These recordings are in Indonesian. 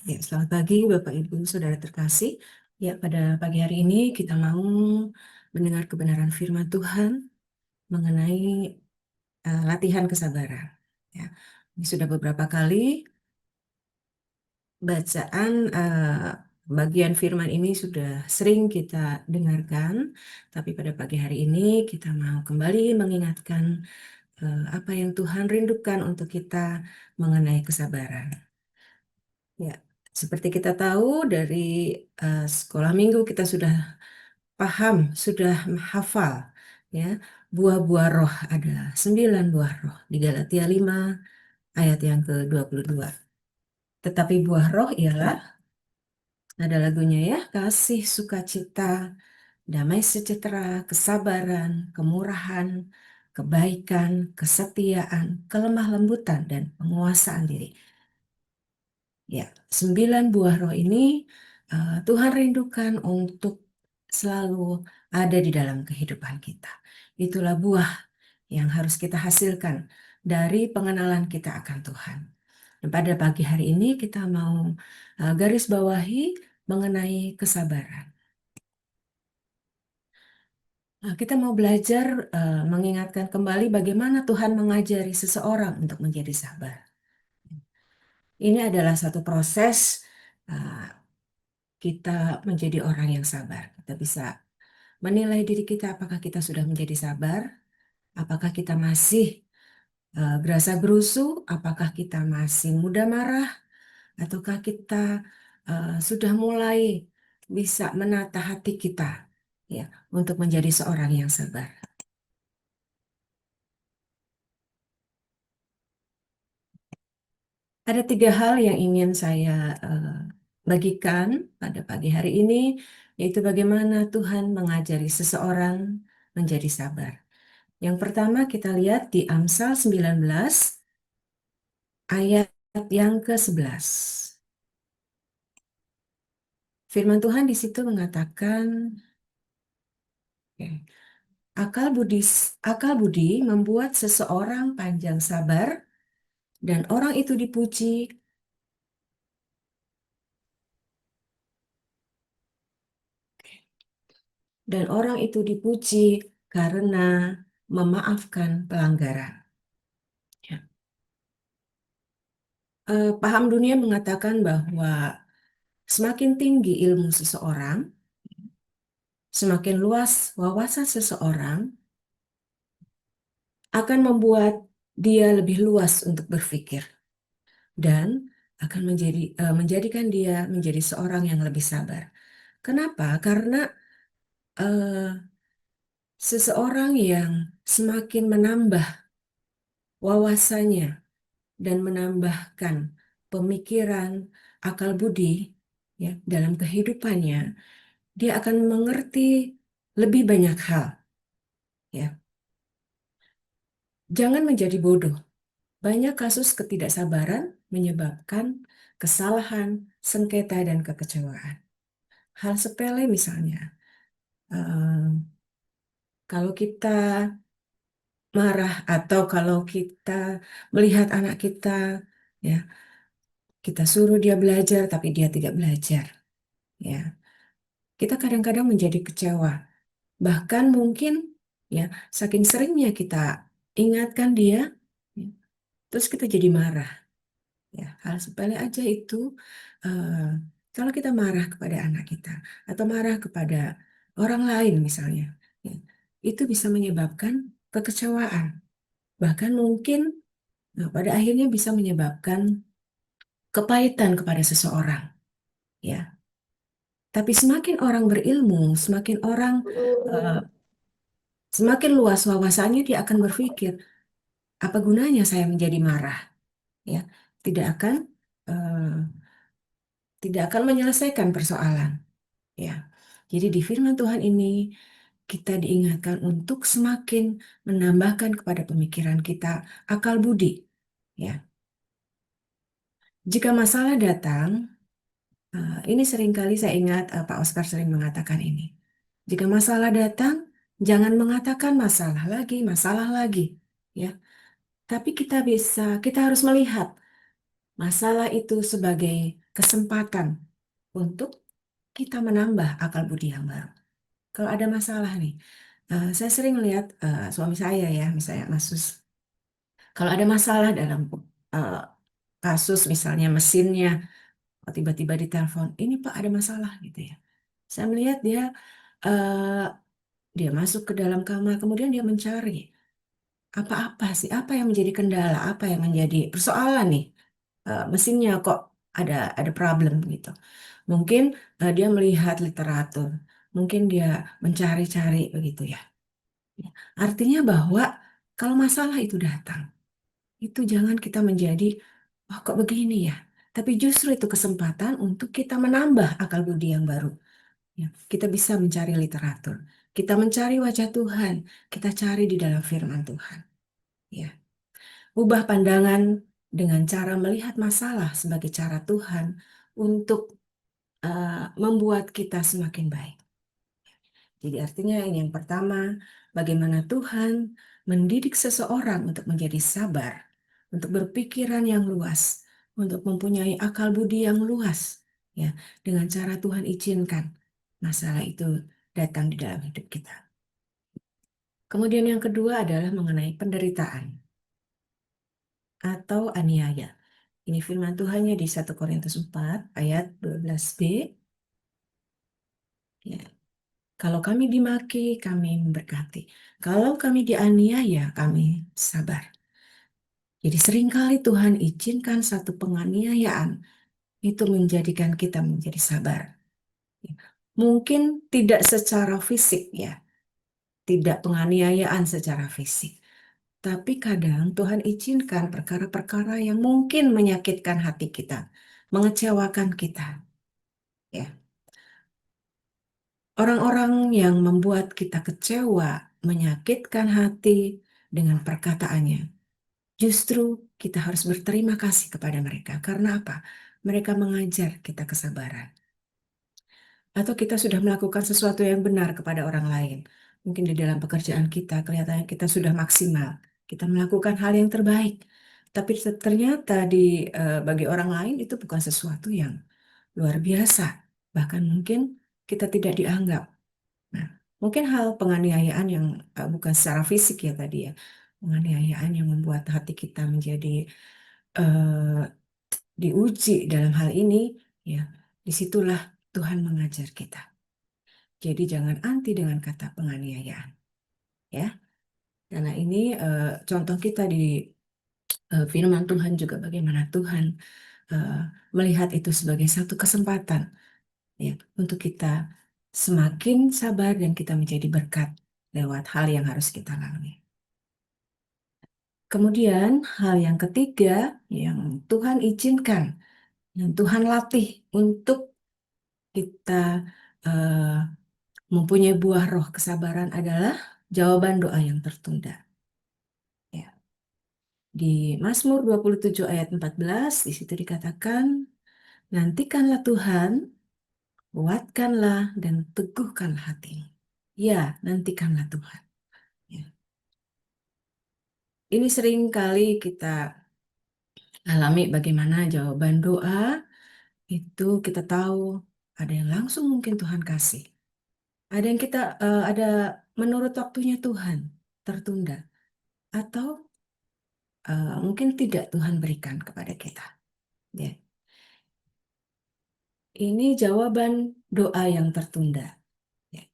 Ya, selamat pagi Bapak Ibu Saudara terkasih. Ya, pada pagi hari ini kita mau mendengar kebenaran firman Tuhan mengenai latihan kesabaran. Ya, ini sudah beberapa kali bacaan bagian firman ini sudah sering kita dengarkan, tapi pada pagi hari ini kita mau kembali mengingatkan apa yang Tuhan rindukan untuk kita mengenai kesabaran. Ya, seperti kita tahu dari sekolah minggu kita sudah paham, sudah hafal ya. Buah-buah roh ada 9 buah roh di Galatia 5 ayat yang ke-22. Tetapi buah roh ialah, ada lagunya ya, kasih, sukacita, damai sejahtera, kesabaran, kemurahan, kebaikan, kesetiaan, kelemah lembutan, dan penguasaan diri. Ya, 9 buah roh ini Tuhan rindukan untuk selalu ada di dalam kehidupan kita. Itulah buah yang harus kita hasilkan dari pengenalan kita akan Tuhan. Dan pada pagi hari ini kita mau garis bawahi mengenai kesabaran. Nah, kita mau belajar mengingatkan kembali bagaimana Tuhan mengajari seseorang untuk menjadi sabar. Ini adalah satu proses uh, kita menjadi orang yang sabar. Kita bisa menilai diri kita apakah kita sudah menjadi sabar, apakah kita masih gerasa gerusu, apakah kita masih mudah marah, ataukah kita sudah mulai bisa menata hati kita ya untuk menjadi seorang yang sabar. Ada 3 hal yang ingin saya eh, bagikan pada pagi hari ini, yaitu bagaimana Tuhan mengajari seseorang menjadi sabar. Yang pertama kita lihat di Amsal 19 ayat yang ke-11. Firman Tuhan di situ mengatakan, oke, akal budi membuat seseorang panjang sabar dan orang itu dipuji karena memaafkan pelanggaran. Ya. Paham dunia mengatakan bahwa semakin tinggi ilmu seseorang, semakin luas wawasan seseorang, akan membuat dia lebih luas untuk berpikir dan akan menjadikan dia menjadi seorang yang lebih sabar. Kenapa? Karena eh, seseorang yang semakin menambah wawasannya dan menambahkan pemikiran, akal budi ya dalam kehidupannya, dia akan mengerti lebih banyak hal ya. Jangan menjadi bodoh. Banyak kasus ketidaksabaran menyebabkan kesalahan, sengketa, dan kekecewaan. Hal sepele misalnya, eh, kalau kita marah atau kalau kita melihat anak kita, ya kita suruh dia belajar tapi dia tidak belajar, ya kita kadang-kadang menjadi kecewa. Bahkan mungkin ya saking seringnya kita ingatkan dia, ya, terus kita jadi marah. Ya, hal sepele aja itu, eh, kalau kita marah kepada anak kita atau marah kepada orang lain misalnya, ya, itu bisa menyebabkan kekecewaan. Bahkan mungkin pada akhirnya bisa menyebabkan kepahitan kepada seseorang. Ya, tapi semakin orang berilmu, eh, semakin luas wawasannya, dia akan berpikir, apa gunanya saya menjadi marah? Ya, tidak akan eh, tidak akan menyelesaikan persoalan. Ya, jadi di firman Tuhan ini kita diingatkan untuk semakin menambahkan kepada pemikiran kita akal budi. Ya, jika masalah datang, ini seringkali saya ingat Pak Oscar sering mengatakan ini. Jika masalah datang, jangan mengatakan masalah lagi. Ya, tapi kita harus melihat masalah itu sebagai kesempatan untuk kita menambah akal budi yang baru. Kalau ada masalah nih, saya sering lihat suami saya ya, misalnya Mas. Kalau ada masalah dalam eh, kasus misalnya mesinnya, tiba-tiba ditelepon, ini Pak ada masalah gitu ya. Saya melihat dia masuk ke dalam kamar, kemudian dia mencari apa-apa sih, apa yang menjadi kendala, apa yang menjadi persoalan nih. Mesinnya kok ada problem gitu. Mungkin dia melihat literatur, mungkin dia mencari-cari begitu ya. Ya. Artinya bahwa kalau masalah itu datang, itu jangan kita menjadi, oh kok begini ya. Tapi justru itu kesempatan untuk kita menambah akal budi yang baru. Ya, kita bisa mencari literatur, kita mencari wajah Tuhan, kita cari di dalam firman Tuhan. Ya, ubah pandangan dengan cara melihat masalah sebagai cara Tuhan untuk membuat kita semakin baik. Jadi artinya ini yang pertama, bagaimana Tuhan mendidik seseorang untuk menjadi sabar, untuk berpikiran yang luas, untuk mempunyai akal budi yang luas, ya, dengan cara Tuhan izinkan masalah itu datang di dalam hidup kita. Kemudian yang kedua adalah mengenai penderitaan atau aniaya. Ini firman Tuhannya di 1 Korintus 4 ayat 12b. Ya, kalau kami dimaki, kami memberkati. Kalau kami dianiaya, kami sabar. Jadi seringkali Tuhan izinkan satu penganiayaan itu menjadikan kita menjadi sabar. Mungkin tidak secara fisik ya, tidak penganiayaan secara fisik. Tapi kadang Tuhan izinkan perkara-perkara yang mungkin menyakitkan hati kita, mengecewakan kita. Ya, orang-orang yang membuat kita kecewa, menyakitkan hati dengan perkataannya. Justru kita harus berterima kasih kepada mereka. Karena apa? Mereka mengajar kita kesabaran. Atau kita sudah melakukan sesuatu yang benar kepada orang lain. Mungkin di dalam pekerjaan kita, kelihatannya kita sudah maksimal. Kita melakukan hal yang terbaik. Tapi ternyata bagi orang lain itu bukan sesuatu yang luar biasa. Bahkan mungkin kita tidak dianggap. Nah, mungkin hal penganiayaan yang bukan secara fisik ya tadi ya, penganiayaan yang membuat hati kita menjadi eh, diuji dalam hal ini, ya, disitulah Tuhan mengajar kita. Jadi jangan anti dengan kata penganiayaan, ya, karena ini contoh kita di firman Tuhan juga bagaimana Tuhan eh, melihat itu sebagai satu kesempatan, ya, untuk kita semakin sabar dan kita menjadi berkat lewat hal yang harus kita lalui. Kemudian hal yang ketiga yang Tuhan izinkan, yang Tuhan latih untuk kita eh, mempunyai buah roh kesabaran adalah jawaban doa yang tertunda. Ya. Di Mazmur 27 ayat 14 di situ dikatakan, nantikanlah Tuhan, kuatkanlah dan teguhkanlah hatimu. Ya, nantikanlah Tuhan. Ya. Ini sering kali kita alami bagaimana jawaban doa itu kita tahu ada yang langsung mungkin Tuhan kasih. Ada yang ada menurut waktunya Tuhan tertunda atau mungkin tidak Tuhan berikan kepada kita. Ya. Ini jawaban doa yang tertunda. Ya.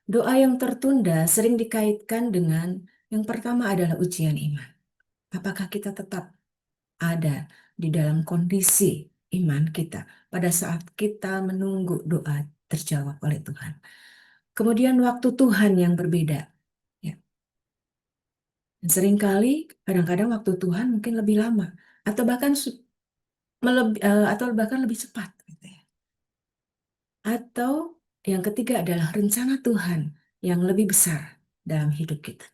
Doa yang tertunda sering dikaitkan dengan yang pertama adalah ujian iman. Apakah kita tetap ada di dalam kondisi iman kita pada saat kita menunggu doa terjawab oleh Tuhan. Kemudian waktu Tuhan yang berbeda. Ya. Dan seringkali, kadang-kadang waktu Tuhan mungkin lebih lama atau bahkan atau bahkan lebih cepat. Gitu ya. Atau yang ketiga adalah rencana Tuhan yang lebih besar dalam hidup kita.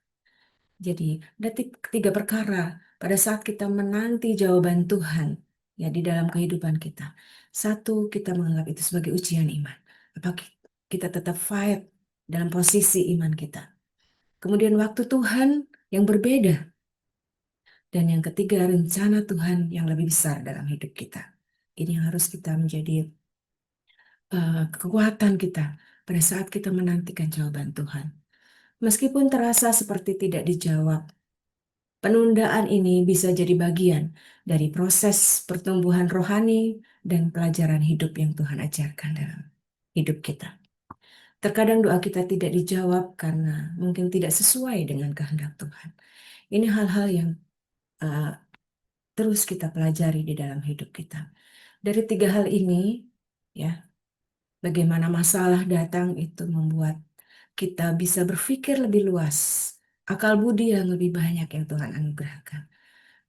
Jadi, ada tiga perkara pada saat kita menanti jawaban Tuhan ya di dalam kehidupan kita. Satu, kita menganggap itu sebagai ujian iman. Apakah kita tetap fight dalam posisi iman kita? Kemudian waktu Tuhan yang berbeda. Dan yang ketiga, rencana Tuhan yang lebih besar dalam hidup kita. Ini yang harus kita menjadi kekuatan kita pada saat kita menantikan jawaban Tuhan. Meskipun terasa seperti tidak dijawab, penundaan ini bisa jadi bagian dari proses pertumbuhan rohani dan pelajaran hidup yang Tuhan ajarkan dalam hidup kita. Terkadang doa kita tidak dijawab karena mungkin tidak sesuai dengan kehendak Tuhan. Ini hal-hal yang uh, terus kita pelajari di dalam hidup kita. Dari tiga hal ini, ya, bagaimana masalah datang itu membuat kita bisa berpikir lebih luas, akal budi yang lebih banyak yang Tuhan anugerahkan.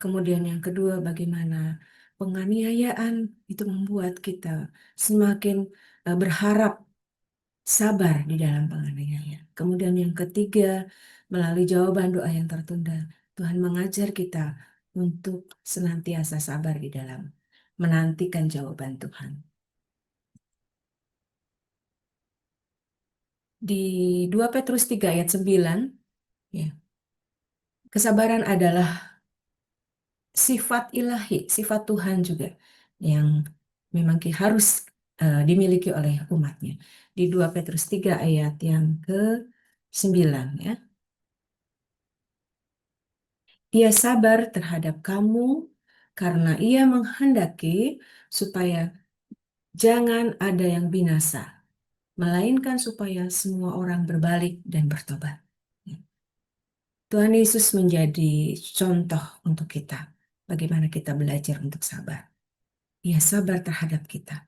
Kemudian yang kedua, bagaimana penganiayaan itu membuat kita semakin berharap sabar di dalam penganiayaan. Kemudian yang ketiga, melalui jawaban doa yang tertunda, Tuhan mengajar kita untuk senantiasa sabar di dalam menantikan jawaban Tuhan. Di 2 Petrus 3 ayat 9, ya, kesabaran adalah sifat ilahi, sifat Tuhan juga yang memang harus dimiliki oleh umatnya. Di 2 Petrus 3 ayat yang ke-9, ya. Ia sabar terhadap kamu karena ia menghendaki supaya jangan ada yang binasa, melainkan supaya semua orang berbalik dan bertobat. Tuhan Yesus menjadi contoh untuk kita, bagaimana kita belajar untuk sabar. Ia sabar terhadap kita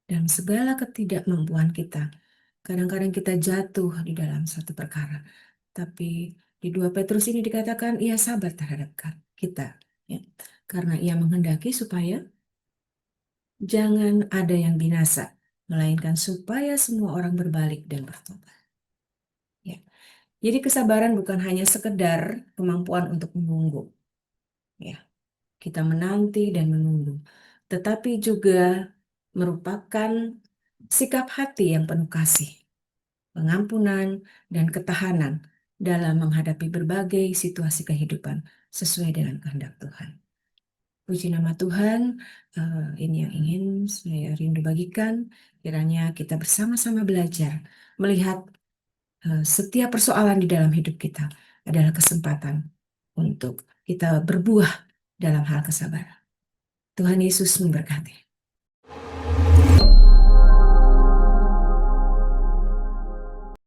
dan segala ketidakmampuan kita. Kadang-kadang kita jatuh di dalam satu perkara, tapi di 2 Petrus ini dikatakan ia sabar terhadap kita, ya. Karena ia menghendaki supaya jangan ada yang binasa, melainkan supaya semua orang berbalik dan bertobat. Ya. Jadi kesabaran bukan hanya sekedar kemampuan untuk menunggu, ya. Kita menanti dan menunggu, tetapi juga merupakan sikap hati yang penuh kasih, pengampunan, dan ketahanan dalam menghadapi berbagai situasi kehidupan sesuai dengan kehendak Tuhan. Puji nama Tuhan, ini yang ingin saya rindu bagikan, kiranya kita bersama-sama belajar melihat setiap persoalan di dalam hidup kita adalah kesempatan untuk kita berbuah dalam hal kesabaran. Tuhan Yesus memberkati.